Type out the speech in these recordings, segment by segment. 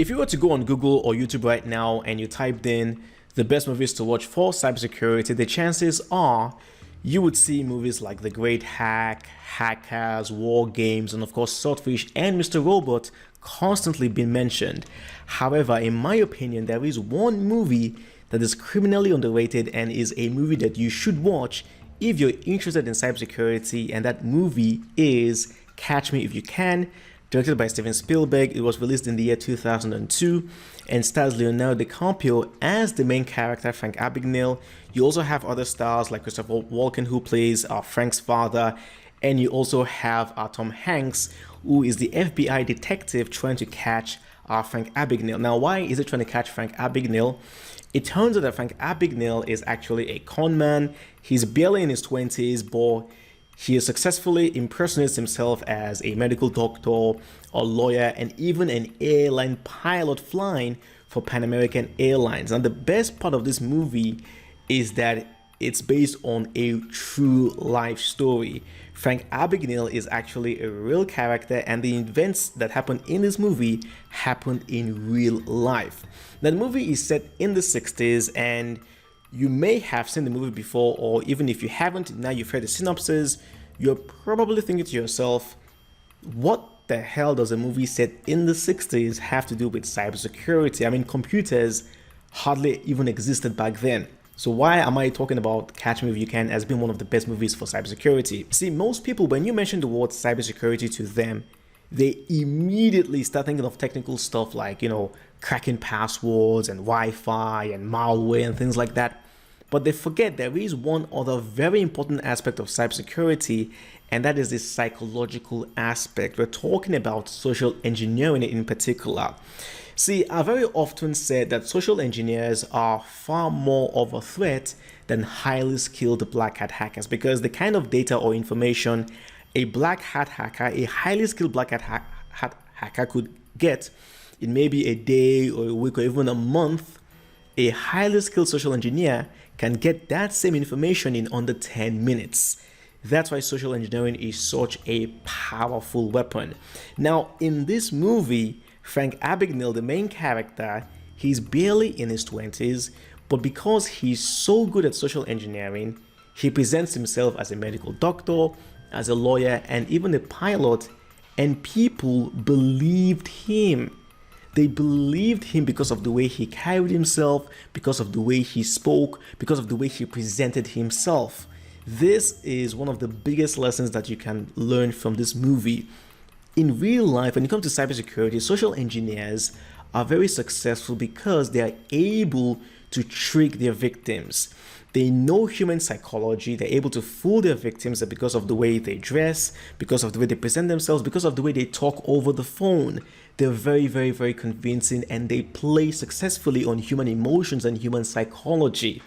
If you were to go on Google or YouTube right now and you typed in the best movies to watch for cybersecurity, the chances are you would see movies like The Great Hack, Hackers, War Games, and of course Swordfish and Mr. Robot constantly being mentioned. However, in my opinion, there is one movie that is criminally underrated and is a movie that you should watch if you're interested in cybersecurity, and that movie is Catch Me If You Can, directed by Steven Spielberg. It was released in the year 2002 and stars Leonardo DiCaprio as the main character, Frank Abagnale. You also have other stars like Christopher Walken, who plays Frank's father, and you also have Tom Hanks, who is the FBI detective trying to catch Frank Abagnale. Now, why is it trying to catch Frank Abagnale? It turns out that Frank Abagnale is actually a con man. He's barely in his 20s, but he successfully impersonates himself as a medical doctor, a lawyer, and even an airline pilot flying for Pan American Airlines. And the best part of this movie is that it's based on a true life story. Frank Abagnale is actually a real character, and the events that happened in this movie happened in real life. Now, the movie is set in the 60s, and you may have seen the movie before, or even if you haven't, now you've heard the synopsis, you're probably thinking to yourself, what the hell does a movie set in the 60s have to do with cybersecurity? I mean, computers hardly even existed back then. So why am I talking about Catch Me If You Can as being one of the best movies for cybersecurity? See, most people, when you mention the word cybersecurity to them, they immediately start thinking of technical stuff like, cracking passwords and Wi-Fi and malware and things like that. But they forget there is one other very important aspect of cybersecurity, and that is the psychological aspect. We're talking about social engineering in particular. See, I very often said that social engineers are far more of a threat than highly skilled black hat hackers, because the kind of data or information a black hat hacker, a highly skilled black hat hacker could get in maybe a day or a week or even a month, a highly skilled social engineer can get that same information in under 10 minutes. That's why social engineering is such a powerful weapon. Now, in this movie, Frank Abagnale, the main character, he's barely in his 20s, but because he's so good at social engineering, he presents himself as a medical doctor, as a lawyer, and even a pilot, and people believed him. They believed him because of the way he carried himself, because of the way he spoke, because of the way he presented himself. This is one of the biggest lessons that you can learn from this movie. In real life, when it comes to cybersecurity, social engineers are very successful because they are able to trick their victims. They know human psychology. They're able to fool their victims because of the way they dress, because of the way they present themselves, because of the way they talk over the phone. They're very, very, very convincing, and they play successfully on human emotions and human psychology.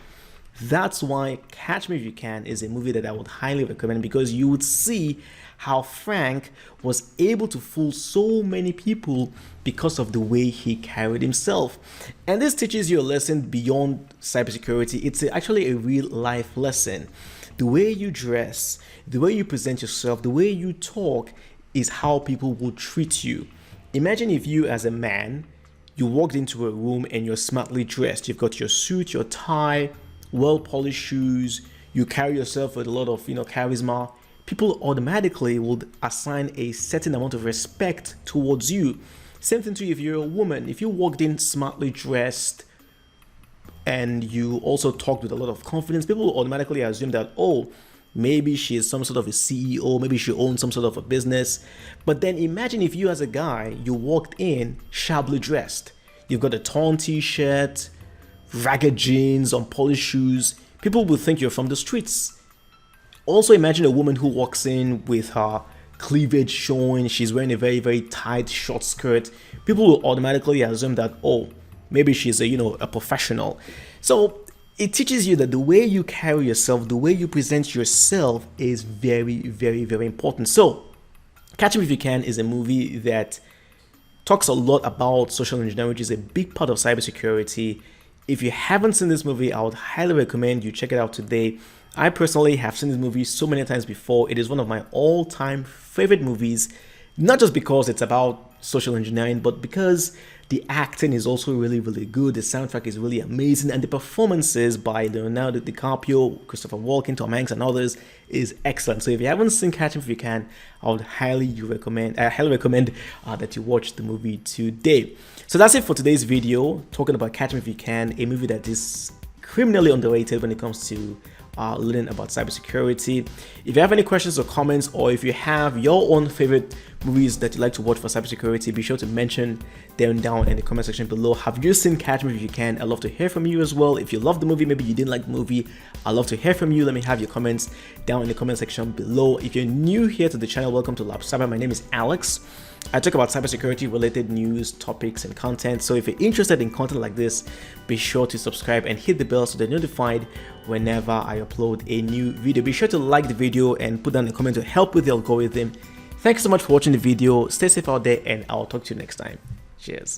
That's why Catch Me If You Can is a movie that I would highly recommend, because you would see how Frank was able to fool so many people because of the way he carried himself. And this teaches you a lesson beyond cybersecurity. It's actually a real life lesson. The way you dress, the way you present yourself, the way you talk is how people will treat you. Imagine if you, as a man, you walked into a room and you're smartly dressed. You've got your suit, your tie, well-polished shoes. You carry yourself with a lot of, charisma. People automatically would assign a certain amount of respect towards you. Same thing to you if you're a woman. If you walked in smartly dressed and you also talked with a lot of confidence, people will automatically assume that, oh, maybe she is some sort of a CEO, maybe she owns some sort of a business. But then imagine if you, as a guy, you walked in shabbily dressed. You've got a torn t-shirt, ragged jeans, unpolished shoes. People will think you're from the streets. Also, imagine a woman who walks in with her cleavage showing, she's wearing a very, very tight short skirt. People will automatically assume that, oh, maybe she's a professional. So it teaches you that the way you carry yourself, the way you present yourself is very, very, very important. So Catch Me If You Can is a movie that talks a lot about social engineering, which is a big part of cybersecurity. If you haven't seen this movie, I would highly recommend you check it out today. I personally have seen this movie so many times before. It is one of my all-time favorite movies, not just because it's about social engineering, but because The acting is also really, really good. The soundtrack is really amazing, and the performances by Leonardo DiCaprio, Christopher Walken, Tom Hanks, and others is excellent. So if you haven't seen Catch Me If You Can, I would highly recommend that you watch the movie today. So that's it for today's video, talking about Catch Me If You Can, a movie that is criminally underrated when it comes to learning about cybersecurity. If you have any questions or comments, or if you have your own favorite movies that you like to watch for cybersecurity, be sure to mention them down in the comment section below. Have you seen Catch Me If You Can? I'd love to hear from you as well. If you love the movie, maybe you didn't like the movie, I'd love to hear from you. Let me have your comments down in the comment section below. If you're new here to the channel, welcome to Lab Cyber. My name is Alex. I talk about cybersecurity related news, topics, and content. So if you're interested in content like this, be sure to subscribe and hit the bell so they're notified whenever I upload a new video. Be sure to like the video and put down a comment to help with the algorithm. Thanks so much for watching the video. Stay safe out there, and I'll talk to you next time. Cheers.